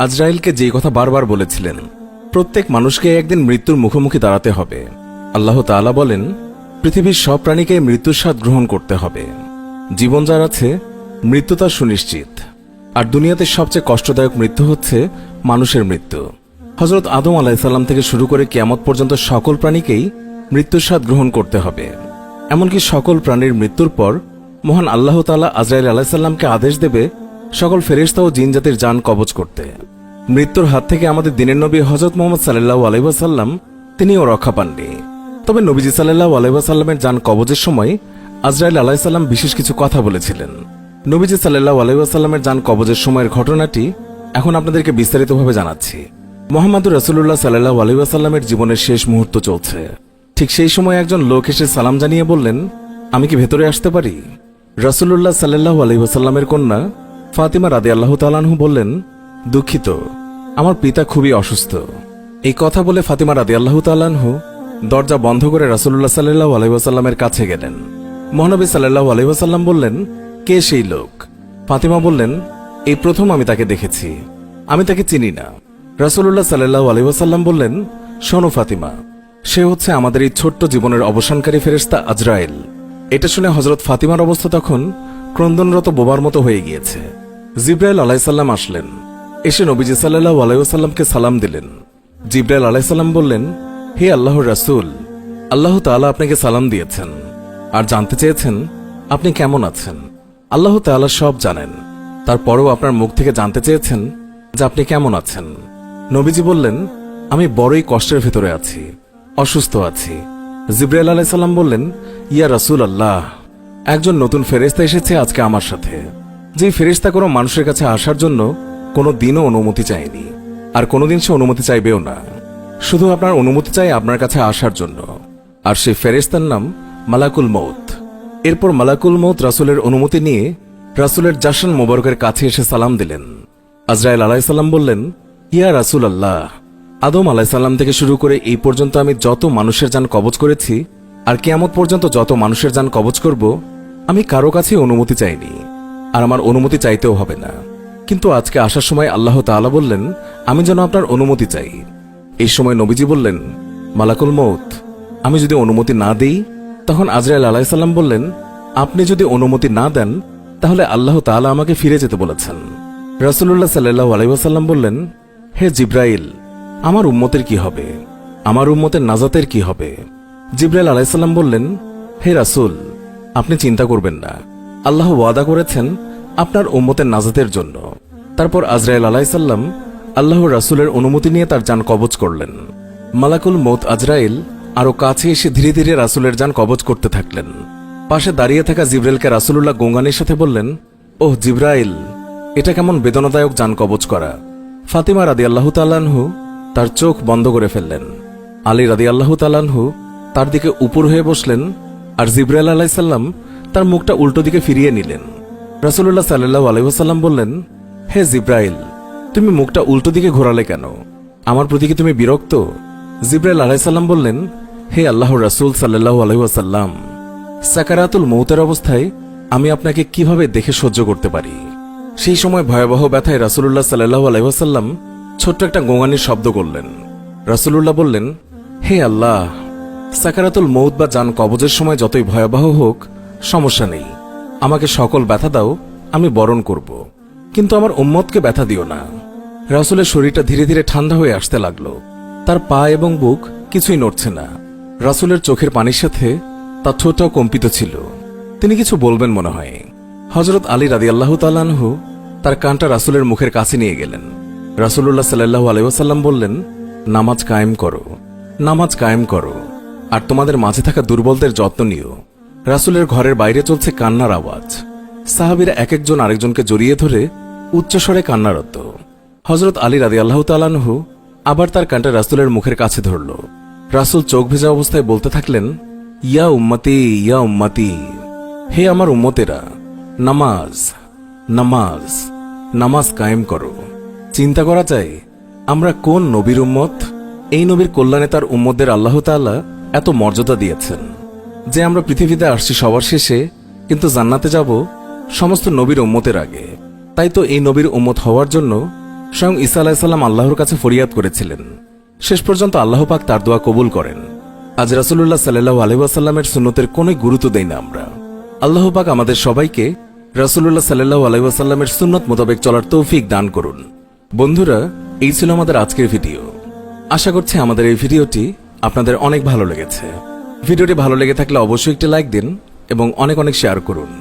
আজরাইলকে যেই কথা বারবার বলেছিলেন, প্রত্যেক মানুষকে একদিন মৃত্যুর মুখোমুখি দাঁড়াতে হবে। আল্লাহ তাআলা বলেন, পৃথিবীর সব প্রাণীকে মৃত্যুর স্বাদ গ্রহণ করতে হবে। জীবন যার আছে, মৃত্যু তার সুনিশ্চিত। আর দুনিয়াতে সবচেয়ে কষ্টদায়ক মৃত্যু হচ্ছে মানুষের মৃত্যু। হযরত আদম আলাইহিসসালাম থেকে শুরু করে কিয়ামত পর্যন্ত সকল প্রাণীকেই মৃত্যুর স্বাদ গ্রহণ করতে হবে। এমনকি সকল প্রাণীর মৃত্যুর পর মহান আল্লাহ তাআলা আজরাইল আলাইহিসসালামকে আদেশ দেবে সকল ফেরেশতা ও জিন জাতির জান কবজ করতে। মৃত্যুর হাত থেকে আমাদের দিনের নবী হযরত মুহাম্মদ সাল্লাল্লাহু আলাইহি ওয়াসাল্লাম তিনিও রক্ষা পাননি। তবে নবীজি সাল্লাল্লাহু আলাইহি ওয়াসাল্লামের জান কবজের সময় আজরাইল আলাইহিসসালাম বিশেষ কিছু কথা বলেছিলেন। নবীজি সাল্লাল্লাহু আলাইহি ওয়াসাল্লামের জান কবজের সময়ের ঘটনাটি এখন আপনাদেরকে বিস্তারিতভাবে জানাচ্ছি। মুহাম্মদুর রাসূলুল্লাহ সাল্লাল্লাহু আলাইহি ওয়াসাল্লামের জীবনের শেষ মুহূর্ত চলছে। ঠিক সেই সময় একজন লোক এসে সালাম জানিয়ে বললেন, আমি কি ভেতরে আসতে পারি? রাসূলুল্লাহ সাল্লাল্লাহু আলাইহি ওয়াসাল্লামের কন্যা ফাতিমা রাদিয়াল্লাহু তাআলা আনহা বললেন, দুঃখিত, আমার পিতা খুবই অসুস্থ। এই কথা বলে ফাতিমা রাদিয়াল্লাহু তাআলা আনহা দরজা বন্ধ করে রাসূলুল্লাহ সাল্লাল্লাহু আলাইহি ওয়াসাল্লামের কাছে গেলেন। মহানবী সাল্লাল্লাহু আলাইহি ওয়াসাল্লাম বললেন, কে সেই লোক? ফাতিমা বললেন, এই প্রথম আমি তাকে দেখেছি, আমি তাকে চিনি না। রাসূলুল্লাহ সাল্লাল্লাহু আলাইহি ওয়াসাল্লাম বললেন, শোনো ফাতিমা, সে হচ্ছে আমাদের এই ছোট্ট জীবনের অবসানকারী ফেরেশতা আজরাইল। এটা শুনে হযরত ফাতিমার অবস্থা তখন ক্রন্দনরত বোবার মতো হয়ে গিয়েছে। জিবরাইল আলাইহিস সালাম আসলেন, এসে নবীজি সাল্লাল্লাহু আলাইহি ওয়াসাল্লামকে সালাম দিলেন। জিবরাইল আলাইহিস সালাম বললেন, হে আল্লাহর রাসূল, আল্লাহ তাআলা আপনাকে সালাম দিয়েছেন আর জানতে চেয়েছেন আপনি কেমন আছেন। আল্লাহ তাআলা সব জানেন, তারপরেও আপনার মুখ থেকে জানতে চেয়েছেন যে আপনি কেমন আছেন। নবীজি বললেন, আমি বড়ই কষ্টের ভেতরে আছি, অসুস্থ আছি। জিবরাইল আলাইহিস সালাম বললেন, ইয়া রাসূলুল্লাহ, একজন নতুন ফেরেশতা এসেছে আজকে আমার সাথে, যে ফেরেশতা কোনো মানুষের কাছে আসার জন্য কোনো দিনও অনুমতি চায়নি, আর কোনোদিন সে অনুমতি চাইবেও না। শুধু আপনার অনুমতি চাই আপনার কাছে আসার জন্য। আর সেই ফেরেশতার নাম মালাকুল মউত। এরপর মালাকুল মউত রাসূলের অনুমতি নিয়ে রাসূলের জাশন মোবারকের কাছে এসে সালাম দিলেন। আজরাইল আলাইহিস সালাম বললেন, ইয়া রাসূলুল্লাহ, আদম আলাইহিস সালাম থেকে শুরু করে এই পর্যন্ত আমি যত মানুষের জান কবজ করেছি আর কিয়ামত পর্যন্ত যত মানুষের জান কবজ করব, আমি কারো কাছে অনুমতি চাইনি, আর আমার অনুমতি চাইতেও হবে না। কিন্তু আজকে আসার সময় আল্লাহ তাআলা বললেন আমি যেন আপনার অনুমতি চাই। এই সময় নবীজি বললেন, মালাকুল মউত, আমি যদি অনুমতি না দেই? তখন আজরাইল আলাইহিস সালাম বললেন, আপনি যদি অনুমতি না দেন তাহলে আল্লাহ তাআলা আমাকে ফিরে যেতে বলেছেন। রাসূলুল্লাহ সাল্লাল্লাহু আলাইহি ওয়াসাল্লাম বললেন, হে জিবরাইল, আমার উম্মতের কি হবে? আমার উম্মতের নাজাতের কি হবে? জিবরাইল আলাইহিস সালাম বললেন, হে রাসূল, আপনি চিন্তা করবেন না, আল্লাহ ওয়াদা করেছেন আপনার উম্মতের নাজাতের জন্য। তারপর আজরাইল আলাইহিস সালাম আল্লাহর রাসূলের অনুমতি নিয়ে তার জান কবজ করলেন। মালাকুল মউত আজরাইল আরো কাছে এসে ধীরে ধীরে রাসূলের জান কবজ করতে থাকলেন। পাশে দাঁড়িয়ে থাকা জিবরাইলকে রাসূলুল্লাহ গোঙ্গানির সাথে বললেন, ওহ জিবরাইল, এটা কেমন বেদনাদায়ক জান কবজ করা। ফাতিমা রাদিয়াল্লাহু তাআলা আনহা তার চোখ বন্ধ করে ফেললেন। আলী রাদিয়াল্লাহু তাআলা আনহু তার দিকে উপর হয়ে বসলেন, আর জিবরাইল আলাইহিস সালাম তার মুখটা উল্টো দিকে ফিরিয়ে নিলেন। রাসূলুল্লাহ সাল্লাল্লাহু আলাইহি ওয়াসাল্লাম বললেন, হে জিবরাইল, তুমি মুখটা উল্টো দিকে ঘোরালে কেন? আমার প্রতি কি তুমি বিরক্ত? জিবরাইল আলাইহিস সালাম বললেন, হে আল্লাহর রাসূল সাল্লাল্লাহু আলাইহি ওয়াসাল্লাম, সাকারাতুল মউতের অবস্থায় আমি আপনাকে কিভাবে দেখে সহ্য করতে পারি? সেই সময় ভয়াবহ ব্যথায় রাসূলুল্লাহ সাল্লাল্লাহু আলাইহি ওয়াসাল্লাম ছোট্ট একটা গোঙানির শব্দ করলেন। রাসূলুল্লাহ বললেন, হে আল্লাহ, সাকারাতুল মউত বা জান কবজের সময় যতই ভয়াবহ হোক সমস্যা নেই, আমাকে সকল ব্যথা দাও, আমি বরণ করব, কিন্তু আমার উম্মতকে ব্যথা দিও না। রাসূলের শরীরটা ধীরে ধীরে ঠান্ডা হয়ে আসতে লাগলো। তার পা এবং বুক কিছুই নড়ছে না। রাসূলের চোখের পানির সাথে তার ঠোঁটটাও কম্পিত ছিল। তিনি কিছু বলবেন মনে হয়। হযরত আলী রাদিয়াল্লাহু তাআলা আনহু তার কানটা রাসূলের মুখের কাছে নিয়ে গেলেন। রাসূলুল্লাহ সাল্লাল্লাহু আলাইহি ওয়াসাল্লাম বললেন, নামাজ কায়েম করো, নামাজ কায়েম করো, আর তোমাদের মাঝে থাকা দুর্বলদের যত্ন নিও। রাসূলের ঘরের বাইরে চলছে কান্নার আওয়াজ। সাহাবীরা এক একজন আরেকজনকে জড়িয়ে ধরে উচ্চস্বরে কান্নারত। হযরত আলী রাদিয়াল্লাহু তাআলা আনহু আবার তার কানটা রাসূলের মুখের কাছে ধরল। রাসূল চোখ ভেজা অবস্থায় বলতে থাকলেন, ইয়া উম্মতি, ইয়া উম্মতি, হে আমার উম্মতেরা, নামাজ, নামাজ, নামাজ কায়েম করো। চিন্তা করা যায় আমরা কোন নবীর উম্মত? এই নবীর কল্যাণে তার উম্মতদের আল্লাহ তাআলা এত মর্যাদা দিয়েছেন যে আমরা পৃথিবীতে আসছি সবার শেষে, কিন্তু জান্নাতে যাব সমস্ত নবীর উম্মতের আগে। তাই তো এই নবীর উম্মত হওয়ার জন্য স্বয়ং ঈসা আলাইসাল্লাম আল্লাহর কাছে ফরিয়াদ করেছিলেন। শেষ পর্যন্ত আল্লাহ পাক তার দোয়া কবুল করেন। আজ রাসূলুল্লাহ সাল্লাল্লাহু আলাইহি ওয়াসাল্লামের সুন্নতের কোনো গুরুত্ব দেই না আমরা। আল্লাহ পাক আমাদের সবাইকে রাসূলুল্লাহ সাল্লাল্লাহু আলাইহি ওয়াসাল্লামের সুন্নত মোতাবেক চলার তৌফিক দান করুন। বন্ধুরা, এই ছিল আমাদের আজকের ভিডিও। আশা করছি আমাদের এই ভিডিওটি আপনাদের অনেক ভালো লেগেছে। ভিডিওটি ভালো লেগে থাকলে অবশ্যই একটি লাইক দিন এবং অনেক অনেক শেয়ার করুন।